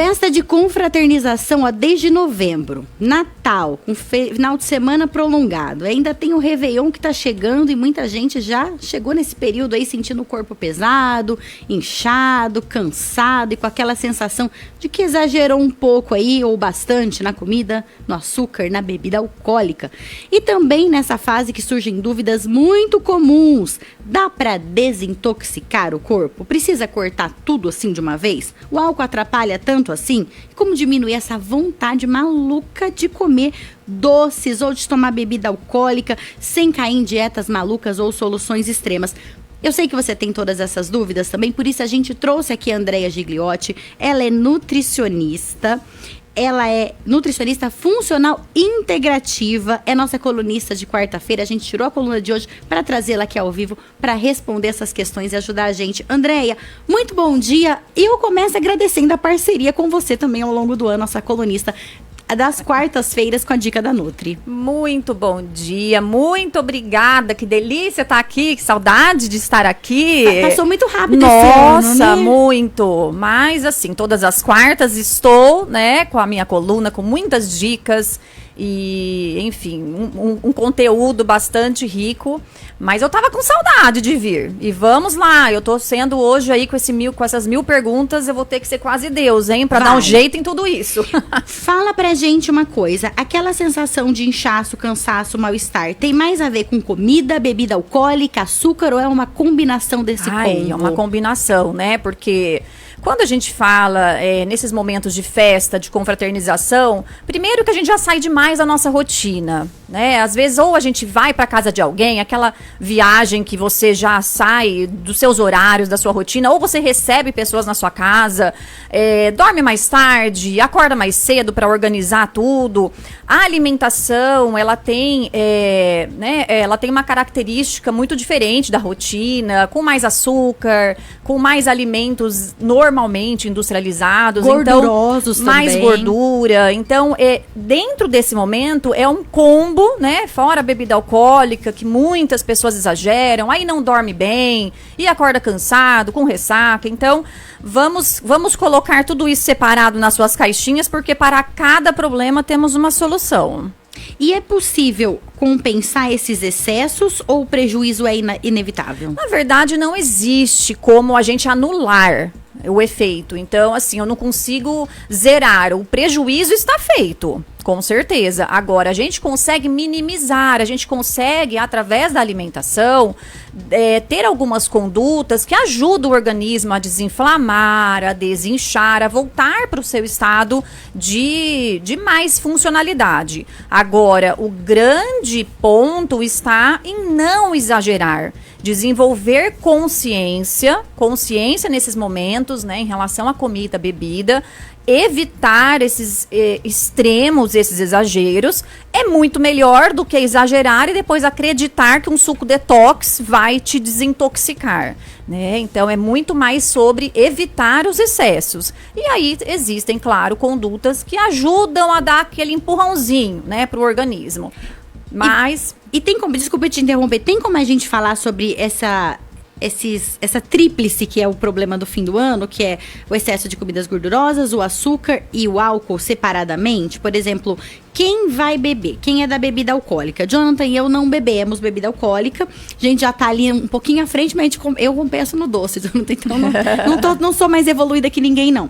Festa de confraternização, ó, desde novembro. Natal, com final de semana prolongado. Ainda tem o Réveillon que tá chegando e muita gente já chegou nesse período aí sentindo o corpo pesado, inchado, cansado e com aquela sensação de que exagerou um pouco aí ou bastante na comida, no açúcar, na bebida alcoólica. E também nessa fase que surgem dúvidas muito comuns. Dá pra desintoxicar o corpo? Precisa cortar tudo assim de uma vez? O álcool atrapalha tanto assim? Como diminuir essa vontade maluca de comer doces ou de tomar bebida alcoólica sem cair em dietas malucas ou soluções extremas? Eu sei que você tem todas essas dúvidas também, por isso a gente trouxe aqui a Andrea Gigliotti. Ela é nutricionista. Ela é nutricionista funcional integrativa, é nossa colunista de quarta-feira. A gente tirou a coluna de hoje para trazê-la aqui ao vivo para responder essas questões e ajudar a gente. Andrea, muito bom dia. Eu começo agradecendo a parceria com você também ao longo do ano, nossa colunista das quartas-feiras com a Dica da Nutri. Muito bom dia, muito obrigada, que delícia estar aqui, que saudade de estar aqui. Passou muito rápido esse ano, né? Muito, mas assim, todas as quartas estou, né, com a minha coluna, com muitas dicas e, enfim, um conteúdo bastante rico, mas eu tava com saudade de vir, e vamos lá, eu tô sendo hoje aí com essas 1000 perguntas, eu vou ter que ser quase Deus, hein, pra dar um jeito em tudo isso. Fala pra gente uma coisa, aquela sensação de inchaço, cansaço, mal-estar, tem mais a ver com comida, bebida alcoólica, açúcar, ou é uma combinação desse combo? É uma combinação, né, porque quando a gente fala nesses momentos de festa, de confraternização, primeiro que a gente já sai demais da nossa rotina, né? Às vezes ou a gente vai para casa de alguém, aquela viagem que você já sai dos seus horários, da sua rotina, ou você recebe pessoas na sua casa, dorme mais tarde, acorda mais cedo para organizar tudo. A alimentação, ela tem uma característica muito diferente da rotina, com mais açúcar, com mais alimentos normalmente industrializados, gordurosos, então, mais também. Gordura. Então, dentro desse momento, é um combo, né? Fora a bebida alcoólica, que muitas pessoas exageram, aí não dorme bem, e acorda cansado, com ressaca. Então, vamos colocar tudo isso separado nas suas caixinhas, porque para cada problema temos uma solução. E é possível compensar esses excessos ou o prejuízo é inevitável? Na verdade, não existe como a gente anular o efeito. Então, assim, eu não consigo zerar. O prejuízo está feito, com certeza. Agora, a gente consegue minimizar, a gente consegue, através da alimentação, ter algumas condutas que ajudam o organismo a desinflamar, a desinchar, a voltar para o seu estado de mais funcionalidade. Agora, o grande ponto está em não exagerar. Desenvolver consciência nesses momentos, né, em relação à comida, bebida, evitar esses extremos, esses exageros, é muito melhor do que exagerar e depois acreditar que um suco detox vai te desintoxicar, né? Então, é muito mais sobre evitar os excessos. E aí, existem, claro, condutas que ajudam a dar aquele empurrãozinho, né, para o organismo. Mas... E tem como, desculpa te interromper, tem como a gente falar sobre essa tríplice que é o problema do fim do ano, que é o excesso de comidas gordurosas, o açúcar e o álcool separadamente? Por exemplo, quem vai beber? Quem é da bebida alcoólica? Jonathan e eu não bebemos bebida alcoólica. A gente já tá ali um pouquinho à frente, mas eu compenso no doce. Então não sou mais evoluída que ninguém, não.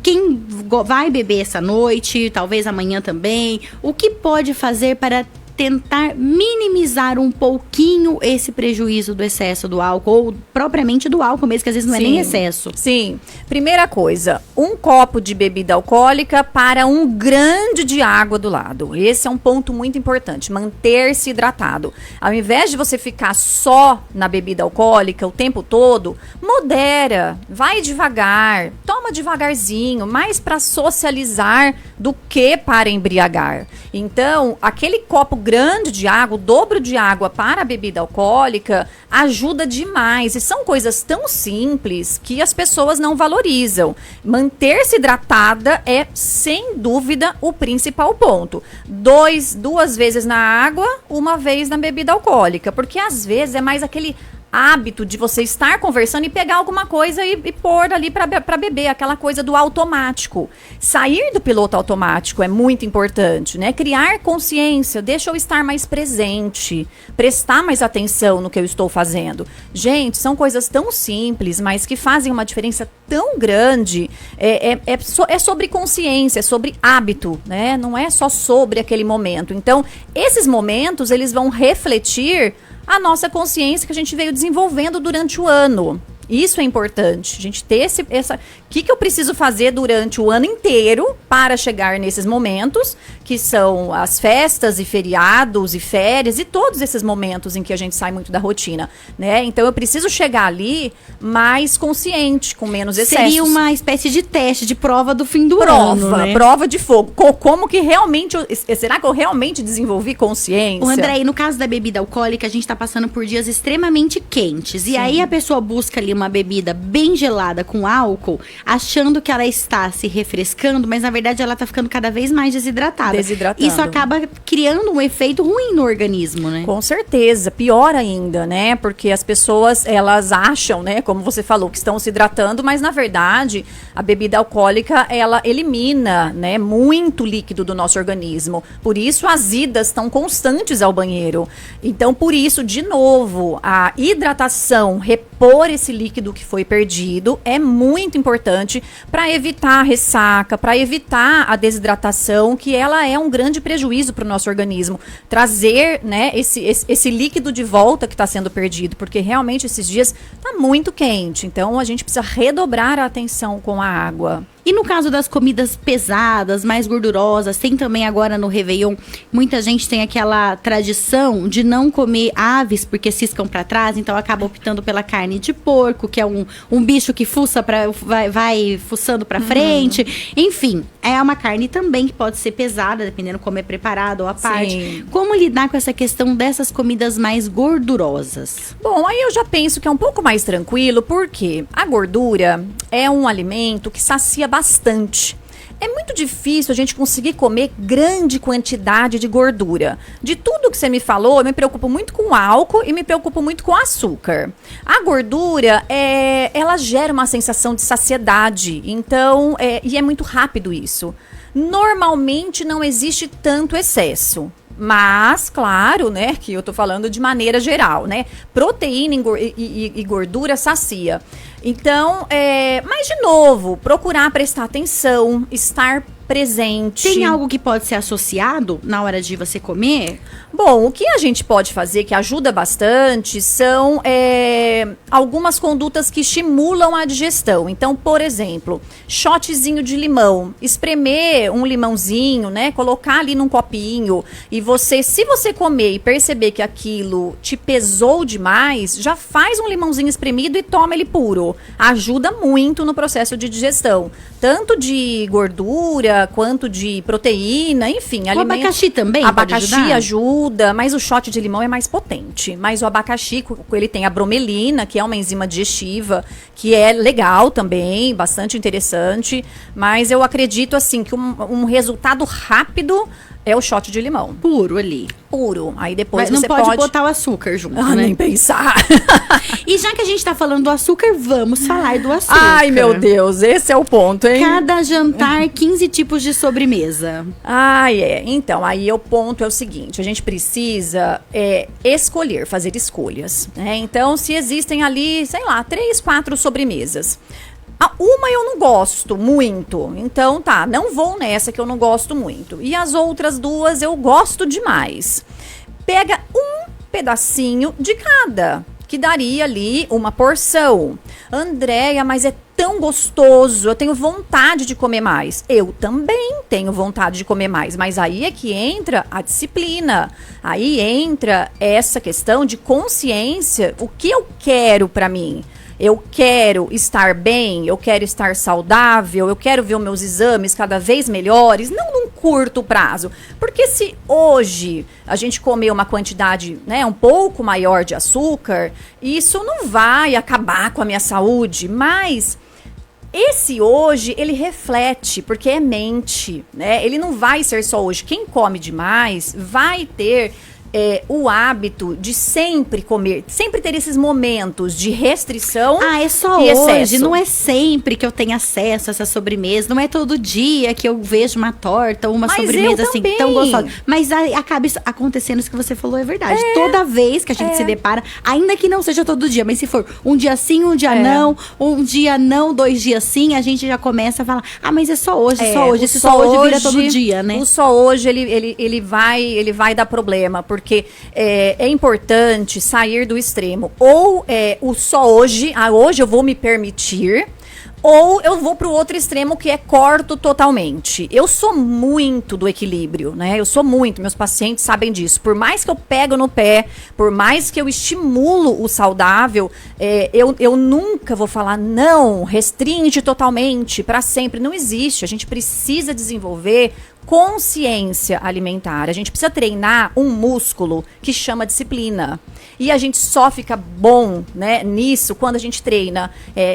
Quem vai beber essa noite, talvez amanhã também, o que pode fazer para tentar minimizar um pouquinho esse prejuízo do excesso do álcool, ou propriamente do álcool mesmo, que às vezes não é nem excesso? Sim. Primeira coisa, um copo de bebida alcoólica para um grande de água do lado. Esse é um ponto muito importante, manter-se hidratado. Ao invés de você ficar só na bebida alcoólica o tempo todo, modera, vai devagar, toma devagarzinho, mais para socializar do que para embriagar. Então, aquele copo grande de água, o dobro de água para a bebida alcoólica, ajuda demais. E são coisas tão simples que as pessoas não valorizam. Manter-se hidratada é, sem dúvida, o principal ponto. 2 vezes na água, 1 vez na bebida alcoólica. Porque às vezes é mais aquele hábito de você estar conversando e pegar alguma coisa e pôr ali para beber, aquela coisa do automático. Sair do piloto automático é muito importante, né? Criar consciência, deixa eu estar mais presente, prestar mais atenção no que eu estou fazendo. Gente, são coisas tão simples, mas que fazem uma diferença tão grande. É sobre consciência, é sobre hábito, né? Não é só sobre aquele momento. Então, esses momentos, eles vão refletir a nossa consciência que a gente veio desenvolvendo durante o ano. Isso é importante, a gente ter o que eu preciso fazer durante o ano inteiro para chegar nesses momentos, que são as festas e feriados e férias e todos esses momentos em que a gente sai muito da rotina, né? Então eu preciso chegar ali mais consciente, com menos excessos. Seria uma espécie de teste, de prova do fim do ano, né? Prova de fogo. Como que realmente, será que eu realmente desenvolvi consciência? O André, no caso da bebida alcoólica, a gente está passando por dias extremamente quentes. Sim. E aí a pessoa busca ali uma bebida bem gelada com álcool, achando que ela está se refrescando, mas na verdade ela está ficando cada vez mais desidratado. Isso acaba criando um efeito ruim no organismo, né? Com certeza, pior ainda, né? Porque as pessoas, elas acham, né, como você falou, que estão se hidratando, mas na verdade a bebida alcoólica, ela elimina, né, muito líquido do nosso organismo. Por isso as idas estão constantes ao banheiro. Então, por isso, de novo, a hidratação, repor esse líquido que foi perdido é muito importante para evitar a ressaca, para evitar a desidratação, que ela é um grande prejuízo para o nosso organismo. Trazer, né, esse líquido de volta que está sendo perdido, porque realmente esses dias está muito quente. Então a gente precisa redobrar a atenção com a água. E no caso das comidas pesadas, mais gordurosas, tem também agora no Réveillon, muita gente tem aquela tradição de não comer aves porque ciscam para trás, então acaba optando pela carne de porco, que é um bicho que fuça vai fuçando para frente. Enfim, é uma carne também que pode ser pesada, dependendo como é preparada ou à parte. Sim. Como lidar com essa questão dessas comidas mais gordurosas? Bom, aí eu já penso que é um pouco mais tranquilo, porque a gordura é um alimento que sacia bastante. É muito difícil a gente conseguir comer grande quantidade de gordura. De tudo que você me falou, eu me preocupo muito com álcool e me preocupo muito com açúcar. A gordura, ela gera uma sensação de saciedade, então, e é muito rápido isso. Normalmente não existe tanto excesso. Mas, claro, né, que eu tô falando de maneira geral, né? Proteína e gordura sacia. Então, mas de novo, procurar prestar atenção, estar presente. Tem algo que pode ser associado na hora de você comer? Bom, o que a gente pode fazer que ajuda bastante são algumas condutas que estimulam a digestão. Então, por exemplo, shotzinho de limão, espremer um limãozinho, né, colocar ali num copinho e se você comer e perceber que aquilo te pesou demais, já faz um limãozinho espremido e toma ele puro. Ajuda muito no processo de digestão, tanto de gordura quanto de proteína, enfim. O abacaxi também pode ajudar? Abacaxi ajuda, mas o shot de limão é mais potente. Mas o abacaxi, ele tem a bromelina, que é uma enzima digestiva, que é legal também, bastante interessante. Mas eu acredito, assim, que um resultado rápido é o shot de limão. Puro ali. Puro. Aí depois mas você não pode botar o açúcar junto, né? Nem pensar. E já que a gente tá falando do açúcar, vamos falar do açúcar. Ai, meu Deus, esse é o ponto, hein? Cada jantar, 15 tipos de sobremesa. Então, aí o ponto é o seguinte, a gente precisa escolher, fazer escolhas, né? Então, se existem ali, sei lá, 3, 4 sobremesas. Uma eu não gosto muito, então não vou nessa que eu não gosto muito. E as outras 2 eu gosto demais. Pega um pedacinho de cada, que daria ali uma porção. Andréia, mas é tão gostoso, eu tenho vontade de comer mais. Eu também tenho vontade de comer mais, mas aí é que entra a disciplina. Aí entra essa questão de consciência, o que eu quero pra mim. Eu quero estar bem, eu quero estar saudável, eu quero ver os meus exames cada vez melhores, não num curto prazo. Porque se hoje a gente comer uma quantidade, né, um pouco maior de açúcar, isso não vai acabar com a minha saúde, mas esse hoje, ele reflete, porque é mente, né? Ele não vai ser só hoje. Quem come demais vai ter o hábito de sempre comer, sempre ter esses momentos de restrição. É só e hoje, excesso. não é sempre que eu tenho acesso a essa sobremesa, não é todo dia que eu vejo uma torta ou uma sobremesa assim tão gostosa. Mas acaba acontecendo isso que você falou, é verdade. Toda vez que a gente se depara, ainda que não seja todo dia, mas se for um dia sim, um dia não, um dia não, 2 dias sim, a gente já começa a falar, mas é só hoje, só hoje. Esse só hoje vira todo dia, né? O só hoje, ele vai dar problema, porque é importante sair do extremo. Ou o só hoje, hoje eu vou me permitir, ou eu vou pro outro extremo, que é corto totalmente. Eu sou muito do equilíbrio, né? Eu sou muito, meus pacientes sabem disso. Por mais que eu pego no pé, por mais que eu estimulo o saudável, eu nunca vou falar, não, restringe totalmente, para sempre. Não existe. A gente precisa desenvolver consciência alimentar. A gente precisa treinar um músculo que chama disciplina. E a gente só fica bom, né, nisso quando a gente treina.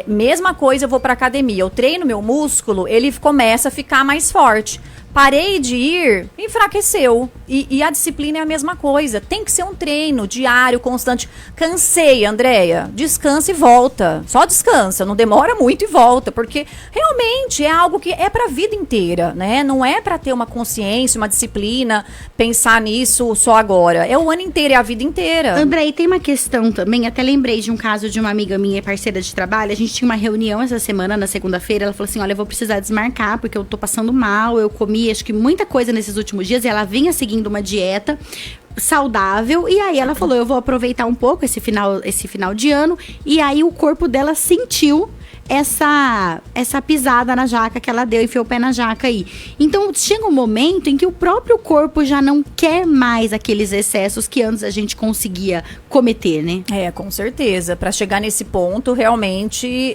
Mesma coisa, eu vou pra academia. Eu treino meu músculo, ele começa a ficar mais forte. Parei de ir, enfraqueceu. E a disciplina é a mesma coisa. Tem que ser um treino diário, constante. Cansei, Andréia. Descansa e volta. Só descansa, não demora muito e volta. Porque realmente é algo que é pra vida inteira, né? Não é pra ter uma consciência, uma disciplina, pensar nisso só agora. É o ano inteiro, é a vida inteira. André, e tem uma questão também, até lembrei de um caso de uma amiga minha, parceira de trabalho. A gente tinha uma reunião essa semana, na segunda-feira. Ela falou assim, olha, eu vou precisar desmarcar, porque eu tô passando mal, eu comi acho que muita coisa nesses últimos dias, e ela vinha seguindo uma dieta saudável, e aí ela falou, eu vou aproveitar um pouco esse final de ano, e aí o corpo dela sentiu essa pisada na jaca que ela deu, enfiou o pé na jaca aí. Então chega um momento em que o próprio corpo já não quer mais aqueles excessos que antes a gente conseguia cometer, né? Com certeza. Para chegar nesse ponto, realmente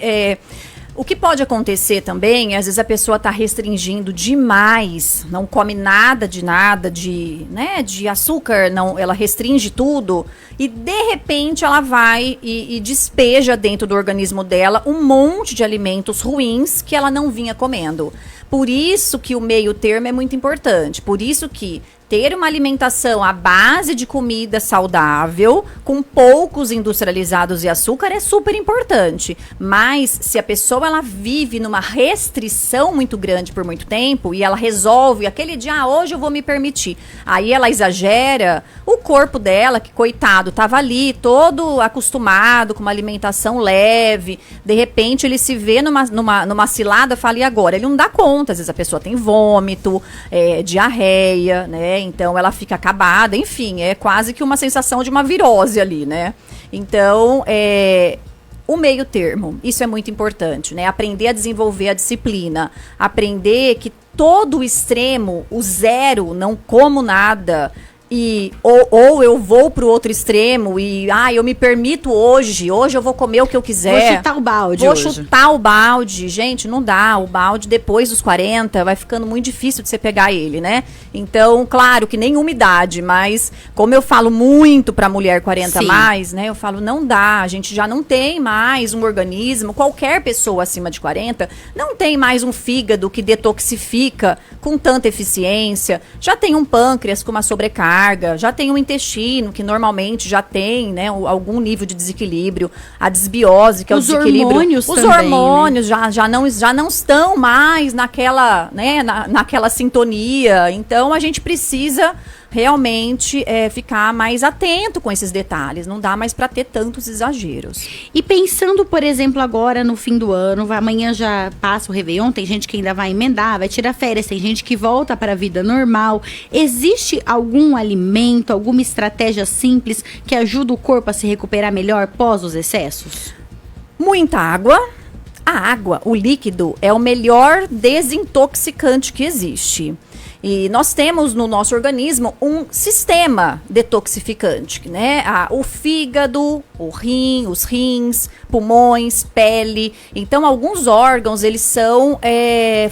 o que pode acontecer também, às vezes a pessoa está restringindo demais, não come nada de açúcar, não, ela restringe tudo e de repente ela vai e despeja dentro do organismo dela um monte de alimentos ruins que ela não vinha comendo. Por isso que o meio termo é muito importante, por isso que ter uma alimentação à base de comida saudável, com poucos industrializados e açúcar, é super importante. Mas se a pessoa ela vive numa restrição muito grande por muito tempo e ela resolve aquele dia, hoje eu vou me permitir. Aí ela exagera, o corpo dela, que coitado, estava ali todo acostumado com uma alimentação leve, de repente ele se vê numa cilada, fala, e agora? Ele não dá conta, às vezes a pessoa tem vômito, diarreia, né? Então ela fica acabada, enfim, é quase que uma sensação de uma virose ali, né? Então, o meio termo, isso é muito importante, né? Aprender a desenvolver a disciplina, aprender que todo o extremo, o zero, não como nada, ou eu vou pro outro extremo e eu me permito hoje eu vou comer o que eu quiser. Vou chutar o balde Vou hoje. chutar o balde. Gente, não dá. O balde depois dos 40 vai ficando muito difícil de você pegar ele, né? Então, claro que nenhuma idade, mas como eu falo muito pra mulher 40 mais, né? Eu falo, não dá. A gente já não tem mais um organismo, qualquer pessoa acima de 40 não tem mais um fígado que detoxifica com tanta eficiência. Já tem um pâncreas com uma sobrecarga, já tem um intestino que normalmente já tem, né, algum nível de desequilíbrio, a desbiose, que é o desequilíbrio. Os hormônios, né? já não estão mais naquela, né, naquela sintonia. Então a gente precisa realmente ficar mais atento com esses detalhes. Não dá mais para ter tantos exageros. E pensando, por exemplo, agora no fim do ano, amanhã já passa o Réveillon, tem gente que ainda vai emendar, vai tirar férias, tem gente que volta para a vida normal. Existe algum alimento, alguma estratégia simples que ajuda o corpo a se recuperar melhor pós os excessos? Muita água. A água, o líquido, é o melhor desintoxicante que existe. E nós temos no nosso organismo um sistema detoxificante, né? O fígado, os rins, pulmões, pele. Então, alguns órgãos, eles são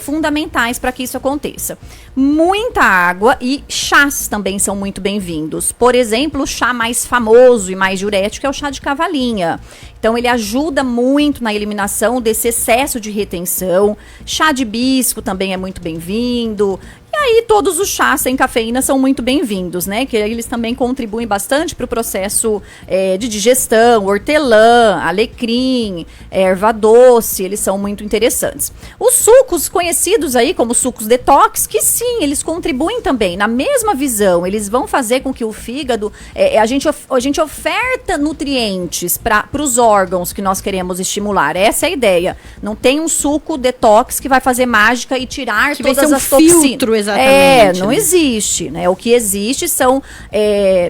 fundamentais para que isso aconteça. Muita água e chás também são muito bem-vindos. Por exemplo, o chá mais famoso e mais diurético é o chá de cavalinha. Então, ele ajuda muito na eliminação desse excesso de retenção. Chá de hibisco também é muito bem-vindo. E aí todos os chás sem cafeína são muito bem-vindos, né? Que eles também contribuem bastante para o processo de digestão, hortelã, alecrim, erva doce, eles são muito interessantes. Os sucos conhecidos aí como sucos detox, que sim, eles contribuem também, na mesma visão, eles vão fazer com que o fígado, a gente oferta nutrientes para os órgãos que nós queremos estimular, essa é a ideia. Não tem um suco detox que vai fazer mágica e tirar que todas vai ser as toxinas. Exatamente. Não existe, né? O que existe são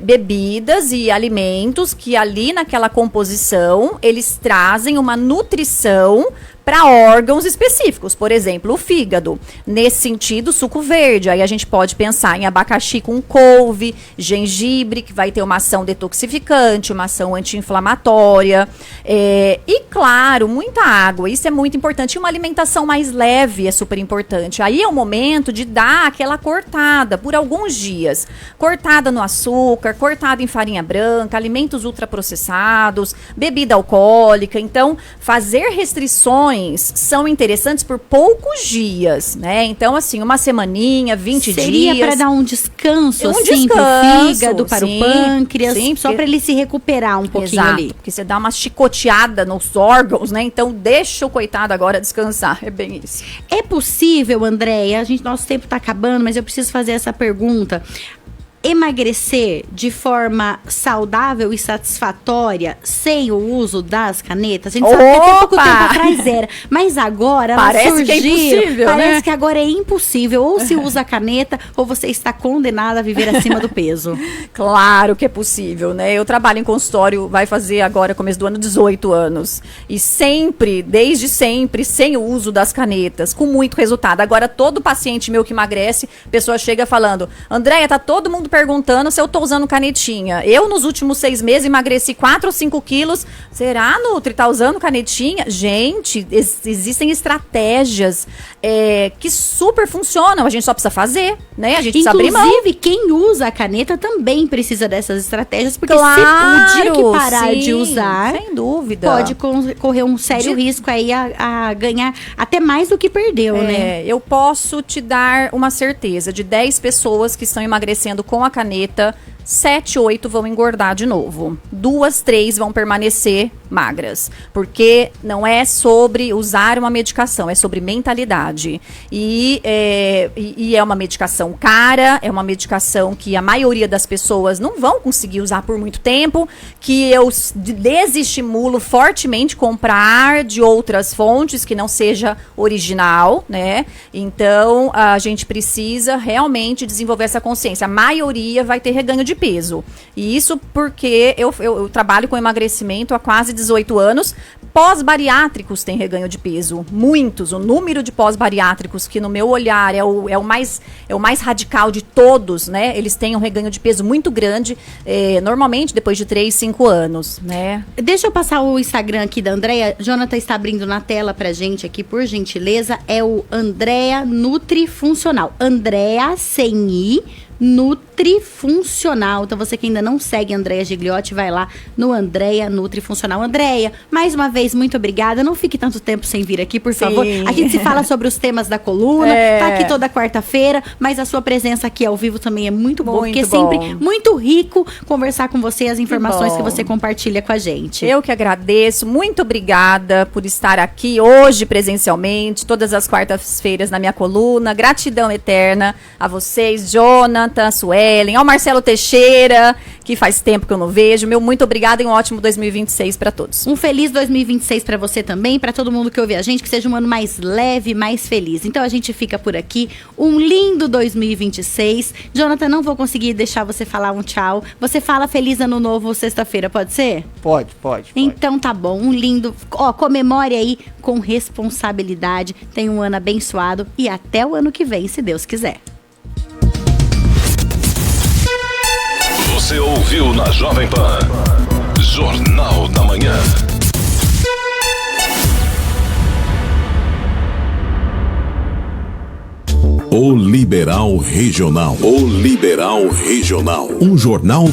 bebidas e alimentos que ali naquela composição, eles trazem uma nutrição para órgãos específicos, por exemplo, o fígado. Nesse sentido, suco verde. Aí a gente pode pensar em abacaxi com couve, gengibre, que vai ter uma ação detoxificante, uma ação anti-inflamatória. E, claro, muita água. Isso é muito importante. E uma alimentação mais leve é super importante. Aí é o momento de dar aquela cortada por alguns dias. Cortada no açúcar, cortada em farinha branca, alimentos ultraprocessados, bebida alcoólica. Então, fazer restrições são interessantes por poucos dias, né? Então, assim, uma semaninha, 20 dias. Seria para dar um descanso, descanso, para o fígado, para o pâncreas, só para ele se recuperar um pouquinho ali. Porque você dá uma chicoteada nos órgãos, né? Então, deixa o coitado agora descansar. É bem isso. É possível, Andréia, nosso tempo está acabando, mas eu preciso fazer essa pergunta. Emagrecer de forma saudável e satisfatória sem o uso das canetas? A gente sabe que até pouco tempo atrás era, mas agora parece elas surgiram. Que é impossível, parece né? que agora é impossível. Ou se usa a caneta, ou você está condenada a viver acima do peso. Claro que é possível, né? Eu trabalho em consultório, vai fazer agora, começo do ano, 18 anos. E sempre, desde sempre, sem o uso das canetas, com muito resultado. Agora, todo paciente meu que emagrece, a pessoa chega falando, Andréia, tá todo mundo perguntando se eu tô usando canetinha. Eu, nos últimos 6 meses, emagreci 4 ou 5 quilos. Será, Nutri, tá usando canetinha? Gente, existem estratégias que super funcionam. A gente só precisa fazer, né? A gente precisa abrir mão. Inclusive, quem usa a caneta também precisa dessas estratégias, porque claro, se o dia que parar de usar, sem dúvida, pode correr um sério risco aí a ganhar até mais do que perdeu, né? Eu posso te dar uma certeza, de 10 pessoas que estão emagrecendo com a caneta, 7, 8 vão engordar de novo. 2, 3 vão permanecer magras. Porque não é sobre usar uma medicação, é sobre mentalidade. E é uma medicação cara, é uma medicação que a maioria das pessoas não vão conseguir usar por muito tempo, que eu desestimulo fortemente comprar de outras fontes que não seja original, né? Então, a gente precisa realmente desenvolver essa consciência. A maioria vai ter reganho de peso. E isso porque eu trabalho com emagrecimento há quase 18 anos. Pós-bariátricos têm reganho de peso. Muitos. O número de pós-bariátricos, que no meu olhar é o mais radical de todos, né? Eles têm um reganho de peso muito grande, normalmente depois de 3, 5 anos, né? Deixa eu passar o Instagram aqui da Andréia. Jonathan está abrindo na tela pra gente aqui, por gentileza. É o Andréia Nutri Funcional. Andréia sem I, Nutri Funcional. Então, você que ainda não segue Andréia Gigliotti, vai lá no Andréia Nutri Funcional. Andréia, mais uma vez, muito obrigada. Não fique tanto tempo sem vir aqui, por favor. A gente se fala sobre os temas da coluna, tá aqui toda quarta-feira, mas a sua presença aqui ao vivo também é muito boa, porque é sempre muito rico conversar com você, as informações que você compartilha com a gente. Eu que agradeço, muito obrigada por estar aqui hoje presencialmente, todas as quartas-feiras na minha coluna. Gratidão eterna a vocês, Jonathan, Suelen, ao Marcelo Teixeira, que faz tempo que eu não vejo. Meu muito obrigada e um ótimo 2026 para todos. Um feliz 2026 para você também, para todo mundo que ouve a gente, que seja um ano mais leve, mais feliz. Então a gente fica por aqui. Um lindo 2026. Jonathan, não vou conseguir deixar você falar um tchau. Você fala feliz ano novo sexta-feira, pode ser? Pode. Então tá bom, um lindo. Comemore aí com responsabilidade. Tenha um ano abençoado e até o ano que vem, se Deus quiser. Você ouviu na Jovem Pan Jornal da Manhã. O Liberal Regional. Um jornal